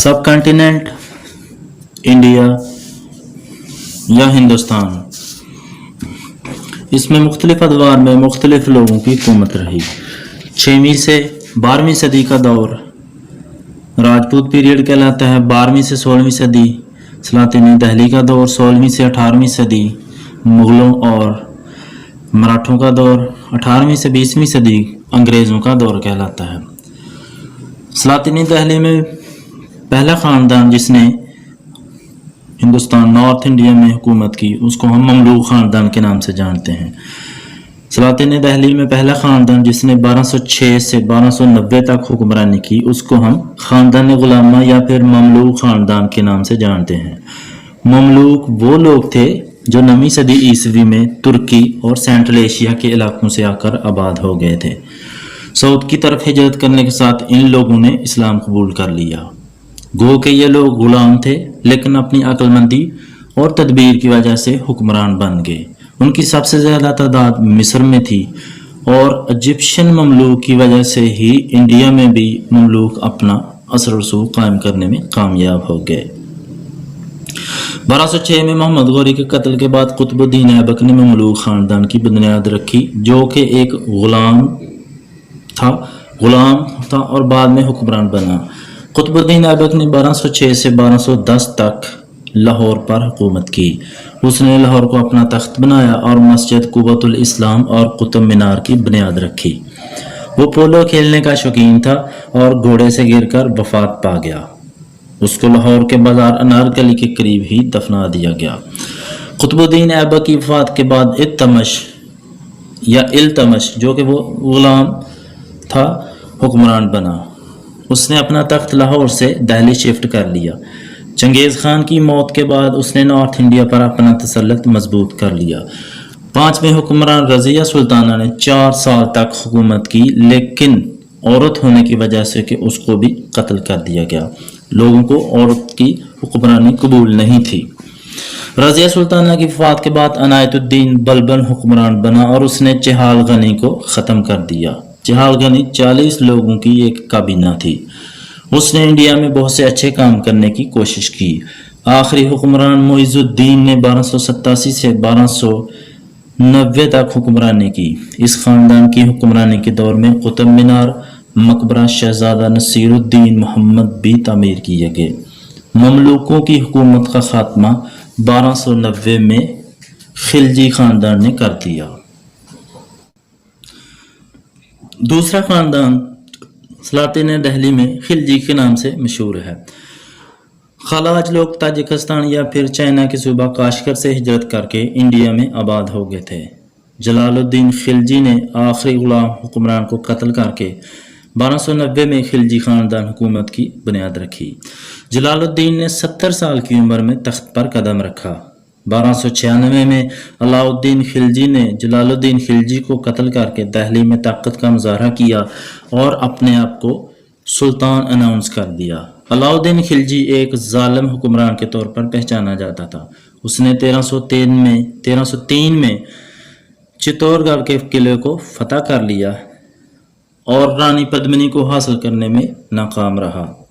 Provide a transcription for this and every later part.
सब continent India या हिंदुस्तान, इसमें मुख्तलिफ अदवार में मुख्तलिफ लोगों की हुकूमत रही। 6वीं से 12वीं सदी का दौर राजपूत पीरियड कहलाता है। 12वीं से 16वीं सदी सलातिनी दहली का दौर, 16वीं से 18वीं सदी मुग़लों और मराठों का दौर, 18वीं से 20वीं सदी अंग्रेज़ों का दौर कहलाता है। सलातिनी दहली में पहला ख़ानदान जिसने हिंदुस्तान नॉर्थ इंडिया में हुकूमत की उसको हम ममलूक ख़ानदान के नाम से जानते हैं। सलातिनी दहली में पहला ख़ानदान जिसने 1206 से 1290 तक हुक्मरानी की उसको हम ख़ानदान गुलामा या फिर ममलूक ख़ानदान के नाम से जानते हैं। ममलूक वो लोग थे जो 9वीं सदी ईस्वी में तुर्की और सेंट्रल एशिया के इलाकों से आकर आबाद हो गए थे। साउथ की तरफ हिजरत करने के साथ इन लोगों ने इस्लाम कबूल कर लिया। गो के ये लोग गुलाम थे लेकिन अपनी अक्लमंदी और तदबीर की वजह से हुक्मरान बन गए। उनकी सबसे ज़्यादा तादाद मिस्र में थी और इजिप्शियन ममलूक की वजह से ही इंडिया में भी ममलूक अपना असर रसूख कायम करने में कामयाब हो गए। 1206 में मोहम्मद गौरी के कत्ल के बाद कुतुबुद्दीन ऐबक ने ममलूक ख़ानदान की बुनियाद रखी जो कि एक गुलाम था और बाद में हुक्मरान बना। कुतुबुद्दीन ऐबक ने 1206 से 1210 तक लाहौर पर हुकूमत की। उसने लाहौर को अपना तख्त बनाया और मस्जिद कुव्वतुल इस्लाम और कुतुब मीनार की बुनियाद रखी। वो पोलो खेलने का शौकीन था और घोड़े से गिरकर वफात पा गया। उसको लाहौर के बाजार अनारकली के करीब ही दफना दिया गया। कुतुबुद्दीन ऐबक की वफात के बाद इल्तमश जो कि वो गुलाम था हुक्मरान बना। उसने अपना तख्त लाहौर से दिल्ली शिफ्ट कर लिया। चंगेज़ खान की मौत के बाद उसने नॉर्थ इंडिया पर अपना तसल्लुत मजबूत कर लिया। 5वें हुक्मरान रज़िया सुल्ताना ने 4 साल तक हुकूमत की लेकिन औरत होने की वजह से कि उसको भी कत्ल कर दिया गया। लोगों को औरत की हुक्मरानी कबूल नहीं थी। रज़िया सुल्ताना की वफात के बाद अनायतुद्दीन बलबन हुक्मरान बना और उसने चेहाल गनी को ख़त्म कर दिया। चेहाल गनी 40 लोगों की एक काबीना थी। उसने इंडिया में बहुत से अच्छे काम करने की कोशिश की। आखिरी हुक्मरान मुइज़ुद्दीन ने 1287 से 1290 तक हुक्मरानी की। इस ख़ानदान की हुक्मरानी के दौर में कुतुब मीनार, मकबरा शहजादा नसीरुद्दीन मोहम्मद भी तामीर किए गए। ममलूकों की हुकूमत का खात्मा 1290 में खिलजी ख़ानदान ने कर दिया। दूसरा ख़ानदान सलातिन दहली में खिलजी के नाम से मशहूर है। खलाज लोग ताजिकिस्तान या फिर चाइना के सूबा काशगर से हिजरत करके इंडिया में आबाद हो गए थे। जलालुद्दीन खिलजी ने आखिरी गुलाम हुक्मरान को कत्ल करके 1290 में खिलजी ख़ानदान हुकूमत की बुनियाद रखी। जलालुद्दीन ने 70 साल की उम्र में तख्त पर कदम रखा। 1296 में अलाउद्दीन खिलजी ने जलालुद्दीन खिलजी को कत्ल करके दहली में ताकत का मुजाहरा किया और अपने आप को सुल्तान अनाउंस कर दिया। अलाउद्दीन खिलजी एक जालिम हुक्मरान के तौर पर पहचाना जाता था। उसने 1303 में चित्तौड़गढ़ के किले को फतह कर लिया और रानी पद्मिनी को हासिल करने में नाकाम रहा।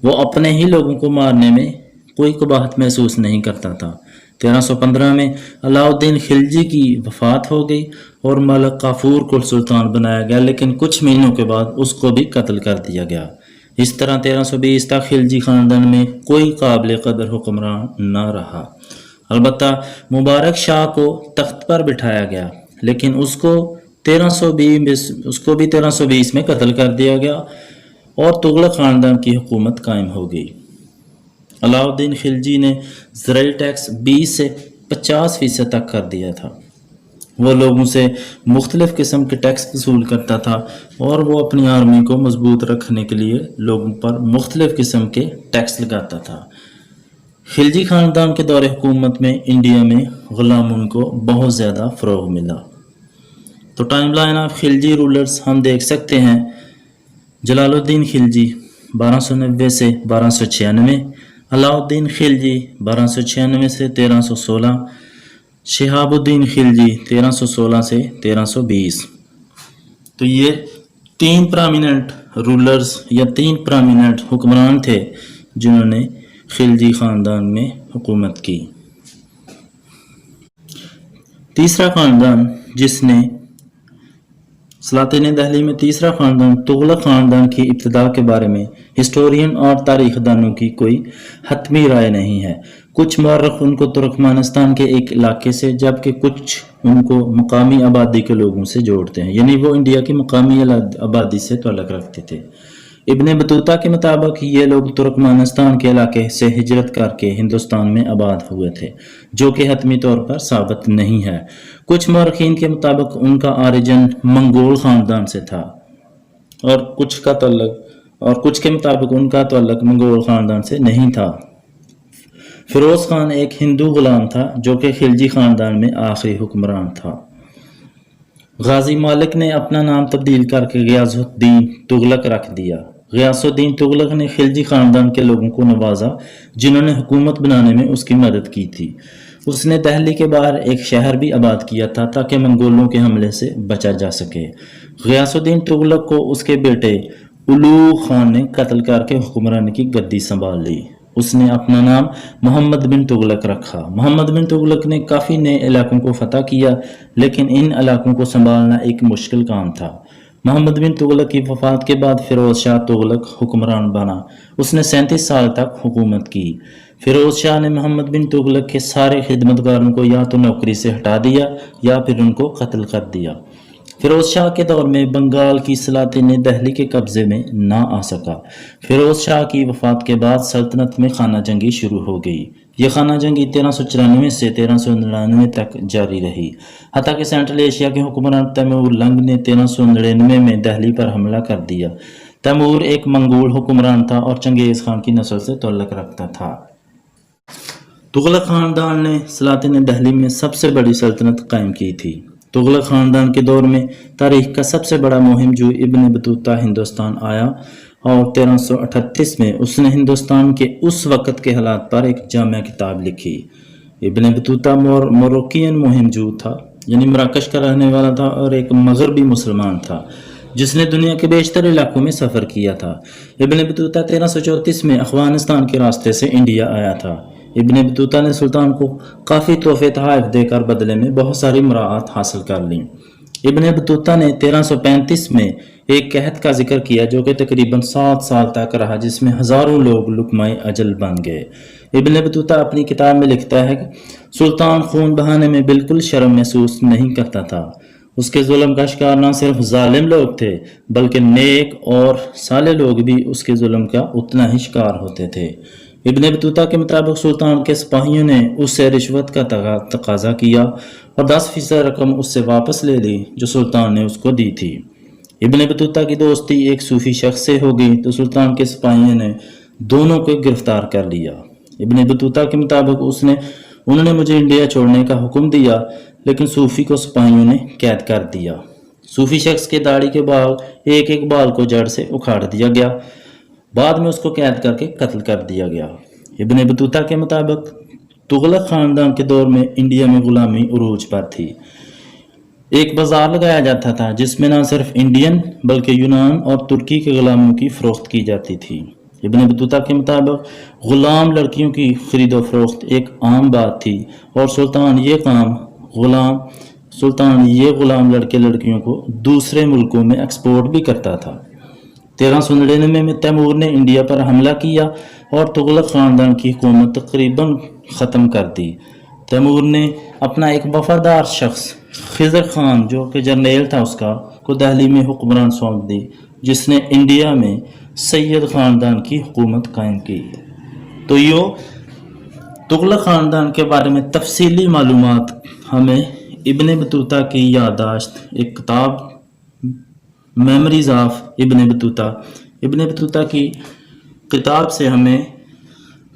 वो अपने ही लोगों को मारने में कोई कबाहत महसूस नहीं करता था। 1315 में अलाउद्दीन खिलजी की वफात हो गई और मलिक काफूर को सुल्तान बनाया गया लेकिन कुछ महीनों के बाद उसको भी कत्ल कर दिया गया। इस तरह 1320 तक खिलजी ख़ानदान में कोई काबिल कदर हुक्मरान न रहा। अलबत्ता मुबारक शाह को तख्त पर बिठाया गया लेकिन उसको भी 1320 में कत्ल कर दिया गया और तुगलक ख़ानदान की हुकूमत कायम हो गई। अलाउद्दीन खिलजी ने ज़राई टैक्स 20 से 50% तक कर दिया था। वो लोगों से मुख्तलिफ़ किस्म के टैक्स वसूल करता था और वो अपनी आर्मी को मजबूत रखने के लिए लोगों पर मुख्तलिफ़ किस्म के टैक्स लगाता था। खिलजी ख़ानदान के दौरे हुकूमत में इंडिया में ग़ुलामों को बहुत ज़्यादा फ़रोग़ मिला। तो time line of Khilji rulers हम देख सकते हैं। जलालुद्दीन खिलजी 1290 से 1296, अलाउद्दीन खिलजी 1296 से 1316, शहाबुद्दीन खिलजी 1316 से 1320। तो ये 3 प्रोमिनेंट रूलर्स या 3 प्रोमिनेंट हुक्मरान थे جنہوں نے خلجی خاندان میں حکومت کی۔ تیسرا خاندان جس نے سلاطین دہلی میں تیسرا خاندان تغلق خاندان کی ابتدا کے بارے میں ہسٹورین اور تاریخ دانوں کی کوئی حتمی رائے نہیں ہے۔ کچھ مورخ ان کو ترکمانستان کے ایک علاقے سے جبکہ کچھ ان کو مقامی آبادی کے لوگوں سے جوڑتے ہیں، یعنی وہ انڈیا کی مقامی آبادی سے تعلق رکھتے تھے۔ ابن بطوطہ کے مطابق یہ لوگ ترکمانستان کے علاقے سے ہجرت کر کے ہندوستان میں آباد ہوئے تھے، جو کہ حتمی طور پر ثابت نہیں ہے۔ کچھ مورخین کے مطابق ان کا آریجن منگول خاندان سے تھا اور کچھ کے مطابق ان کا تعلق منگول خاندان سے نہیں تھا۔ فیروز خان ایک ہندو غلام تھا جو کہ خلجی خاندان میں آخری حکمران تھا۔ غازی مالک نے اپنا نام تبدیل کر کے غیاث الدین تغلق رکھ دیا۔ غیاث الدین تغلق نے خلجی خاندان کے لوگوں کو نوازا جنہوں نے حکومت بنانے میں اس کی مدد کی تھی۔ اس نے دہلی کے باہر ایک شہر بھی آباد کیا تھا تاکہ منگولوں کے حملے سے بچا جا سکے۔ غیاث الدین تغلق کو اس کے بیٹے اولوغ خان نے قتل کر کے حکمرانی کی گدی سنبھال لی۔ اس نے اپنا نام محمد بن تغلق رکھا۔ محمد بن تغلق نے کافی نئے علاقوں کو فتح کیا، لیکن ان علاقوں کو سنبھالنا ایک مشکل کام تھا۔ محمد بن تغلق کی وفات کے بعد فیروز شاہ تغلق حکمران بنا۔ اس نے 37 سال تک حکومت کی۔ فیروز شاہ نے محمد بن تغلق کے سارے خدمتگاروں کو یا تو نوکری سے ہٹا دیا یا پھر ان کو قتل کر دیا۔ فیروز شاہ کے دور میں بنگال کی سلاطین دہلی کے قبضے میں نہ آ سکا۔ فیروز شاہ کی وفات کے بعد سلطنت میں خانہ جنگی شروع ہو گئی۔ یہ خانہ جنگی 1394 سے 1399 تک جاری رہی، حتیٰ کہ سینٹرل ایشیا کے حکمران تیمور لنگ نے 1399 میں دہلی پر حملہ کر دیا۔ تیمور ایک منگول حکمران تھا اور چنگیز خان کی نسل سے تعلق رکھتا تھا۔ تغلق خاندان نے سلاطین دہلی میں سب سے بڑی سلطنت قائم کی تھی۔ تغلق خاندان کے دور میں تاریخ کا سب سے بڑا مہم جو ابن بطوطہ ہندوستان آیا اور 1338 میں اس نے ہندوستان کے اس وقت کے حالات پر ایک جامع کتاب لکھی۔ ابن بطوطہ موروکین مہم جو تھا، یعنی مراکش کا رہنے والا تھا اور ایک مغربی مسلمان تھا جس نے دنیا کے بیشتر علاقوں میں سفر کیا تھا۔ ابن بطوطہ 1334 میں افغانستان کے راستے سے انڈیا آیا تھا۔ ابن بطوطہ نے سلطان کو کافی تحفے تحائف دے کر بدلے میں بہت ساری مراعات حاصل کر لیں۔ ابن بطوطہ نے 1335 میں ایک قحط کا ذکر کیا جو کہ تقریباً 7 سال تک رہا، جس میں ہزاروں لوگ لقمۂ اجل بن گئے۔ ابن بطوطہ اپنی کتاب میں لکھتا ہے کہ سلطان خون بہانے میں بالکل شرم محسوس نہیں کرتا تھا۔ اس کے ظلم کا شکار نہ صرف ظالم لوگ تھے بلکہ نیک اور صالح لوگ بھی اس کے ظلم کا اتنا ہی شکار ہوتے تھے۔ ابن بطوطہ کے مطابق سلطان کے سپاہیوں نے اس سے رشوت کا تقاضا کیا اور 10% رقم اس سے واپس لے لی جو سلطان نے اس کو دی تھی۔ ابن بطوطہ کی دوستی ایک صوفی شخص سے ہو گئی تو سلطان کے سپاہیوں نے دونوں کو گرفتار کر لیا۔ ابن بطوطہ کے مطابق انہوں نے مجھے انڈیا چھوڑنے کا حکم دیا، لیکن صوفی کو سپاہیوں نے قید کر دیا۔ صوفی شخص کے داڑھی کے بال ایک ایک بال کو جڑ سے اکھاڑ دیا گیا، بعد میں اس کو قید کر کے قتل کر دیا گیا۔ ابن بطوطہ کے مطابق تغلق خاندان کے دور میں انڈیا میں غلامی عروج پر تھی۔ ایک بازار لگایا جاتا تھا جس میں نہ صرف انڈین بلکہ یونان اور ترکی کے غلاموں کی فروخت کی جاتی تھی۔ ابن بطوطہ کے مطابق غلام لڑکیوں کی خرید و فروخت ایک عام بات تھی اور سلطان یہ غلام لڑکے لڑکیوں کو دوسرے ملکوں میں ایکسپورٹ بھی کرتا تھا۔ 1399 میں تیمور نے انڈیا پر حملہ کیا اور تغلق خاندان کی حکومت تقریباً ختم کر دی۔ تیمور نے اپنا ایک وفادار شخص خضر خان جو کہ جرنیل تھا اس کا کو دہلی میں حکمران سونپ دی، جس نے انڈیا میں سید خاندان کی حکومت قائم کی۔ تو یہ تغلق خاندان کے بارے میں تفصیلی معلومات ہمیں ابن بطوطہ کی یادداشت، ایک کتاب میموریز آف ابن بطوطہ کی کتاب سے ہمیں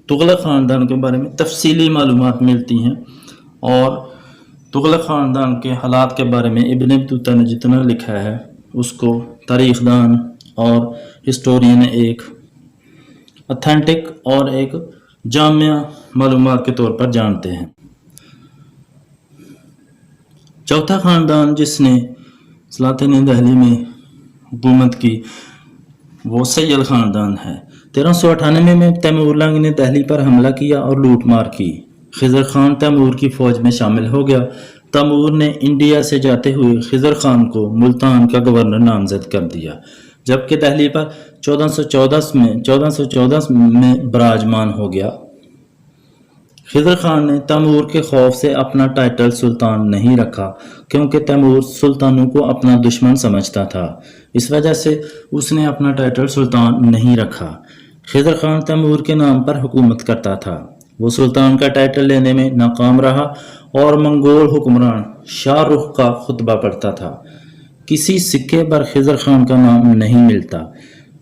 تغلق خاندان کے بارے میں تفصیلی معلومات ملتی ہیں، اور تغلق خاندان کے حالات کے بارے میں ابن بطوطہ نے جتنا لکھا ہے اس کو تاریخ دان اور ہسٹورین ایک اتھینٹک اور ایک جامع معلومات کے طور پر جانتے ہیں۔ چوتھا خاندان جس نے سلاطین دہلی میں حکومت کی وہ سید خاندان ہے۔ 1398 में तैमूर लंग ने दिल्ली पर हमला किया और लूट मार की। खिज़र खान तैमूर की फौज में शामिल हो गया। तैमूर ने इंडिया से जाते हुए खिज़र खान को मुल्तान का गवर्नर नामजद कर दिया, जबकि दिल्ली पर 1414 में विराजमान हो गया। खिज़र खान ने तैमूर के खौफ से अपना टाइटल सुल्तान नहीं रखा, क्योंकि तैमूर सुल्तानों को अपना दुश्मन समझता था। इस वजह से उसने अपना टाइटल सुल्तान नहीं रखा। खिज़र खान तैमूर के नाम पर हुकूमत करता था। वो सुल्तान का टाइटल लेने में नाकाम रहा और मंगोल हुक्मरान शाहरुख का खुतबा पढ़ता था। किसी सिक्के पर खिज़र खान का नाम नहीं मिलता।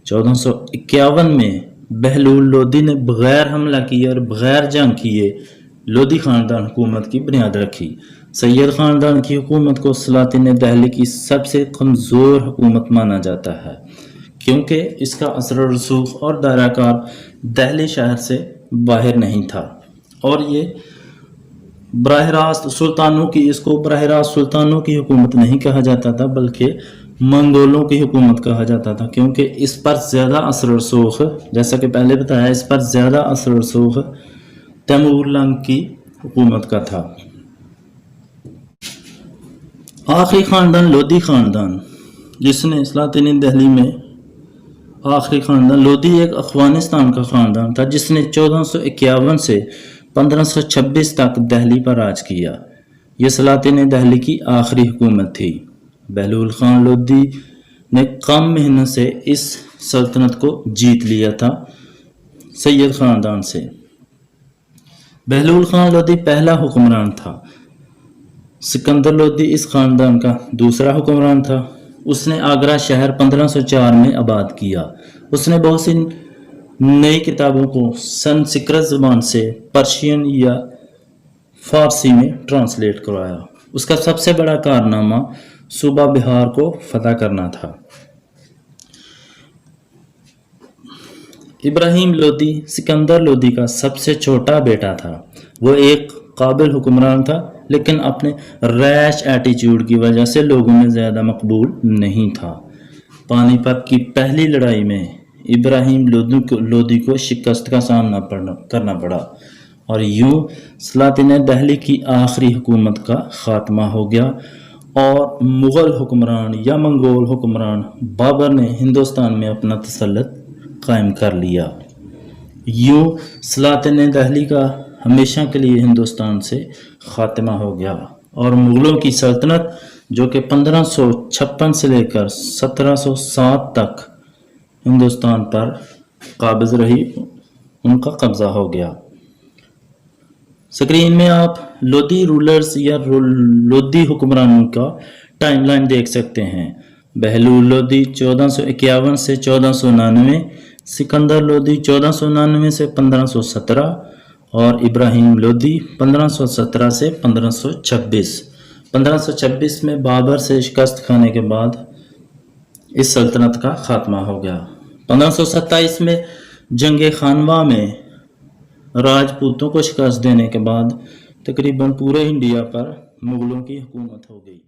1451 में बहलूल लोदी ने बगैर हमला किए और बगैर जंग किए लोदी ख़ानदान हुकूमत की बुनियाद रखी। सैयद ख़ानदान की हुकूमत को सलातिन दिल्ली की सबसे कमज़ोर हुकूमत माना जाता है, क्योंकि इसका असर रसूख और दायराकार दिल्ली शहर से बाहर नहीं था, और ये बराह रास्त सुल्तानों की हुकूमत नहीं कहा जाता था, बल्कि मंगोलों की हुकूमत कहा जाता था, क्योंकि इस पर ज़्यादा असर रसूख, जैसा कि पहले बताया, इस पर ज़्यादा असर रसूख तैमूर लंग की हुकूमत का था। आखिरी ख़ानदान लोदी ख़ानदान, जिसने सलातिन दिल्ली में आखिरी ख़ानदान लोदी एक अफ़गानिस्तान का ख़ानदान था, जिसने 1451 से 1526 तक दिल्ली पर राज किया। यह सलातिन दिल्ली की आखिरी हुकूमत थी। बहलूल खान लोदी ने कम मेहनत से इस सल्तनत को जीत लिया था सैयद ख़ानदान से। बहलूल खान लोदी पहला हुक्मरान था। सिकंदर लोदी इस ख़ानदान का दूसरा हुक्मरान था। उसने आगरा शहर 1504 में आबाद किया। उसने बहुत सी नई किताबों को संस्कृत ज़बान से पर्शियन या फ़ारसी में ट्रांसलेट करवाया। उसका सबसे बड़ा कारनामा सूबा बिहार को फतह करना था। इब्राहिम लोदी सिकंदर लोदी का सबसे छोटा बेटा था। वो एक काबिल हुक्मरान था, लेकिन अपने रैश एटीट्यूड की वजह से लोगों में ज़्यादा मकबूल नहीं था। पानीपत की पहली लड़ाई में इब्राहिम लोदी को शिकस्त का सामना करना पड़ा, और यूं सलातिन दिल्ली की आखिरी हुकूमत का ख़ात्मा हो गया, और मुग़ल हुक्मरान या मंगोल हुक्मरान बाबर ने हिंदुस्तान में अपना तसल्लुत कायम कर लिया। यूं सलातिन दिल्ली का हमेशा के लिए हिंदुस्तान से ख़ात्मा हो गया, और मुग़लों की सल्तनत, जो कि 1556 से लेकर 1707 तक हिंदुस्तान पर काबिज़ रही, उनका कब्ज़ा हो गया। स्क्रीन में आप लोदी रूलर्स या लोदी हुक्मरानों का टाइमलाइन देख सकते हैं। बहलूल लोदी 1451 से 1499, सिकंदर लोदी 1499 से 1517, और इब्राहिम लोदी 1517 से 1526। 1526 में बाबर से शिकस्त खाने के बाद इस सल्तनत का ख़ात्मा हो गया। 1527 में जंग खानवा में राजपूतों को शिकस्त देने के बाद तकरीबन पूरे इंडिया पर मुग़लों की हुकूमत हो गई।